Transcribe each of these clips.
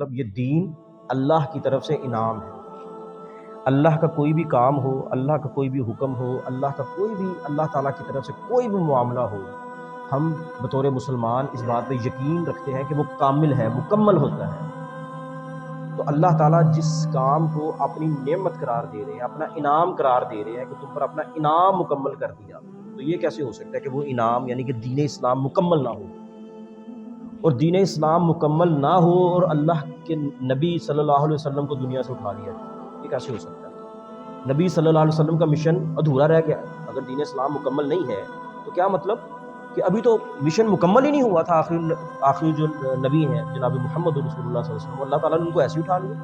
مطلب یہ دین اللہ کی طرف سے انعام ہے۔ اللہ کا کوئی بھی کام ہو، اللہ کا کوئی بھی حکم ہو، اللہ کا کوئی بھی اللہ تعالیٰ کی طرف سے کوئی بھی معاملہ ہو، ہم بطور مسلمان اس بات پہ یقین رکھتے ہیں کہ وہ کامل ہے، مکمل ہوتا ہے۔ تو اللہ تعالیٰ جس کام کو اپنی نعمت قرار دے رہے ہیں، اپنا انعام قرار دے رہے ہیں کہ تم پر اپنا انعام مکمل کر دیا، تو یہ کیسے ہو سکتا ہے کہ وہ انعام یعنی کہ دین اسلام مکمل نہ ہو، اور دین اسلام مکمل نہ ہو اور اللہ کے نبی صلی اللہ علیہ وسلم کو دنیا سے اٹھا لیا جائے؟ یہ کیسے ہو سکتا ہے؟ نبی صلی اللہ علیہ وسلم کا مشن ادھورا رہ گیا۔ اگر دین اسلام مکمل نہیں ہے تو کیا مطلب کہ ابھی تو مشن مکمل ہی نہیں ہوا تھا۔ آخری جو نبی ہیں جناب محمد رسول اللہ صلی اللہ علیہ وسلم، اللہ تعالیٰ نے ان کو ایسے اٹھا لیا۔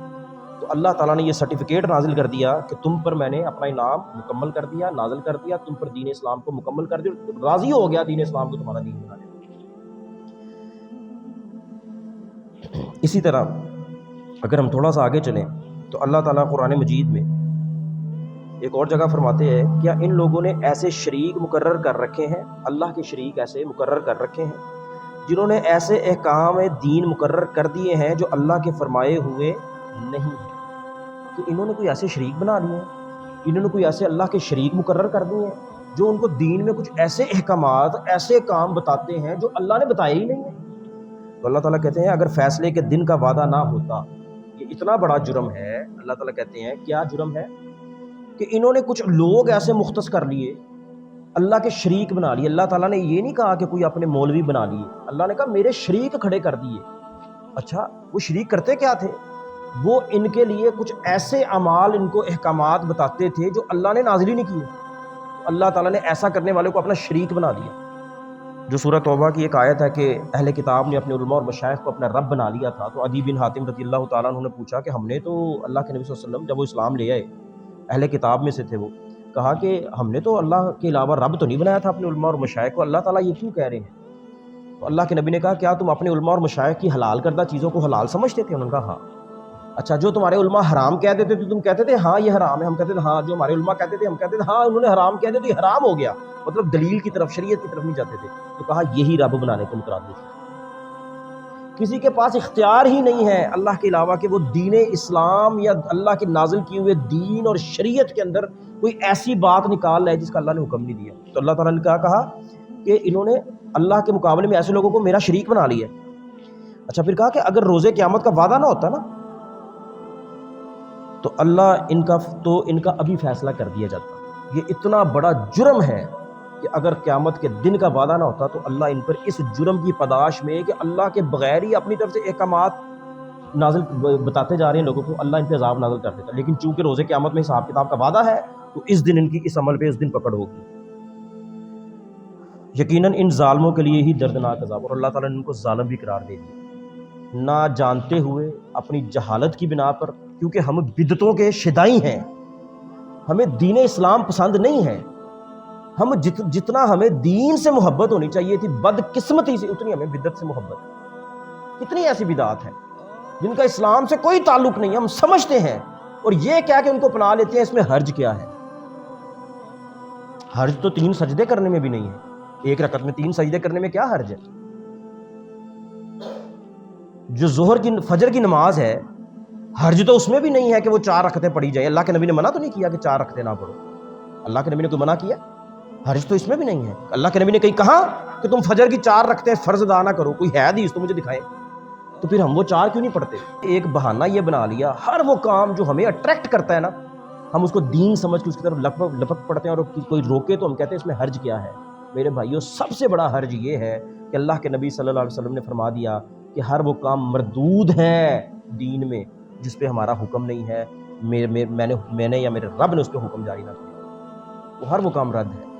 تو اللہ تعالیٰ نے یہ سرٹیفکیٹ نازل کر دیا کہ تم پر میں نے اپنا انعام مکمل کر دیا، نازل کر دیا، تم پر دین اسلام کو مکمل کر دیا، راضی ہو گیا دین اسلام کو تمہارا دین بنا دیا۔ اسی طرح اگر ہم تھوڑا سا آگے چلیں تو اللہ تعالیٰ قرآن مجید میں ایک اور جگہ فرماتے ہیں، کیا ان لوگوں نے ایسے شریک مقرر کر رکھے ہیں، اللہ کے شریک ایسے مقرر کر رکھے ہیں جنہوں نے ایسے احکام دین مقرر کر دیے ہیں جو اللہ کے فرمائے ہوئے نہیں ہیں؟ کہ انہوں نے کوئی ایسے شریک بنا لیے ہیں، انہوں نے کوئی ایسے اللہ کے شریک مقرر کر دیے ہیں جو ان کو دین میں کچھ ایسے احکامات، ایسے کام بتاتے ہیں جو اللہ نے بتائے ہی نہیں ہیں۔ تو اللہ تعالیٰ کہتے ہیں اگر فیصلے کے دن کا وعدہ نہ ہوتا، یہ اتنا بڑا جرم ہے۔ اللہ تعالیٰ کہتے ہیں کیا جرم ہے؟ کہ انہوں نے کچھ لوگ ایسے مختص کر لیے، اللہ کے شریک بنا لیے۔ اللہ تعالیٰ نے یہ نہیں کہا کہ کوئی اپنے مولوی بنا لیے، اللہ نے کہا میرے شریک کھڑے کر دیے۔ اچھا، وہ شریک کرتے کیا تھے؟ وہ ان کے لیے کچھ ایسے اعمال، ان کو احکامات بتاتے تھے جو اللہ نے نازل ہی نہیں کیے۔ اللہ تعالیٰ نے ایسا کرنے والے کو اپنا شریک بنا دیا۔ جو سورہ توبہ کی ایک آیت ہے کہ اہل کتاب نے اپنے علماء اور مشائخ کو اپنا رب بنا لیا تھا، تو عدی بن حاتم رضی اللہ تعالیٰ عنہ نے پوچھا کہ ہم نے تو اللہ کے نبی صلی اللہ علیہ وسلم جب وہ اسلام لے آئے، اہل کتاب میں سے تھے، وہ کہا کہ ہم نے تو اللہ کے علاوہ رب تو نہیں بنایا تھا اپنے علماء اور مشائخ کو، اللہ تعالیٰ یہ کیوں کہہ رہے ہیں؟ تو اللہ کے نبی نے کہا کیا تم اپنے علماء اور مشائخ کی حلال کردہ چیزوں کو حلال سمجھتے تھے؟ انہوں نے کہا ہاں۔ اچھا، جو تمہارے علماء حرام کہہ دیتے تھے تم کہتے تھے ہاں یہ حرام ہے؟ ہم کہتے تھے ہاں۔ جو ہمارے علماء کہتے تھے ہم کہتے تھے ہاں انہوں نے حرام کہہ دیا تو یہ حرام ہو گیا، مطلب دلیل کی طرف، شریعت کی طرف نہیں جاتے تھے۔ تو کہا یہی رب بنانے کو مترادف ہے۔ کسی کے پاس اختیار ہی نہیں ہے اللہ کے علاوہ کہ وہ دین اسلام یا اللہ کے نازل کیے ہوئے دین اور شریعت کے اندر کوئی ایسی بات نکال لائے جس کا اللہ نے حکم نہیں دیا۔ تو اللہ تعالیٰ نے کہا کہ انہوں نے اللہ کے مقابلے میں ایسے لوگوں کو میرا شریک بنا لیا۔ اچھا، پھر کہا کہ اگر روزے قیامت کا وعدہ نہ ہوتا نا تو اللہ ان کا ابھی فیصلہ کر دیا جاتا۔ یہ اتنا بڑا جرم ہے کہ اگر قیامت کے دن کا وعدہ نہ ہوتا تو اللہ ان پر اس جرم کی پاداش میں کہ اللہ کے بغیر ہی اپنی طرف سے احکامات نازل بتاتے جا رہے ہیں لوگوں کو، اللہ ان پہ عذاب نازل کر دیتا۔ لیکن چونکہ روزے قیامت میں حساب کتاب کا وعدہ ہے تو اس دن ان کی اس عمل پہ اس دن پکڑ ہوگی۔ یقیناً ان ظالموں کے لیے ہی دردناک عذاب، اور اللہ تعالیٰ نے ان کو ظالم بھی قرار دے دیا، نہ جانتے ہوئے اپنی جہالت کی بنا پر، کیونکہ ہم بدعتوں کے شدائی ہیں، ہمیں دین اسلام پسند نہیں ہے۔ ہم جتنا ہمیں دین سے محبت ہونی چاہیے تھی بدقسمتی سے، اتنی ہمیں بدعت سے محبت ہے۔ کتنی ایسی بدعات ہیں جن کا اسلام سے کوئی تعلق نہیں ہے، ہم سمجھتے ہیں اور یہ کہہ کے ان کو اپنا لیتے ہیں۔ اس میں حرج کیا ہے؟ حرج تو 3 سجدے کرنے میں بھی نہیں ہے۔ ایک رکعت میں 3 سجدے کرنے میں کیا حرج ہے؟ جو ظہر کی فجر کی نماز ہے، حرج تو اس میں بھی نہیں ہے کہ وہ 4 رکعتیں پڑھی جائیں۔ اللہ کے نبی نے منع تو نہیں کیا کہ 4 رکعتیں نہ پڑھو، اللہ کے نبی نے کوئی منع کیا؟ حرج تو اس میں بھی نہیں ہے۔ اللہ کے نبی نے کہیں کہا کہ تم فجر کی 4 رکعتیں فرض ادا نہ کرو؟ کوئی ہے حدیث تو مجھے دکھائیں۔ تو پھر ہم وہ 4 کیوں نہیں پڑھتے؟ ایک بہانہ یہ بنا لیا، ہر وہ کام جو ہمیں اٹریکٹ کرتا ہے نا، ہم اس کو دین سمجھ کے اس کی طرف لپک پڑتے ہیں، اور کوئی روکے تو ہم کہتے ہیں اس میں حرج کیا ہے؟ میرے بھائیوں، سب سے بڑا حرج یہ ہے کہ اللہ کے نبی صلی اللہ علیہ وسلم نے فرما دیا کہ ہر وہ کام مردود ہے دین میں جس پہ ہمارا حکم نہیں ہے، میں نے یا میرے رب نے اس پہ حکم جاری نہ کیا، وہ ہر وہ کام رد ہے۔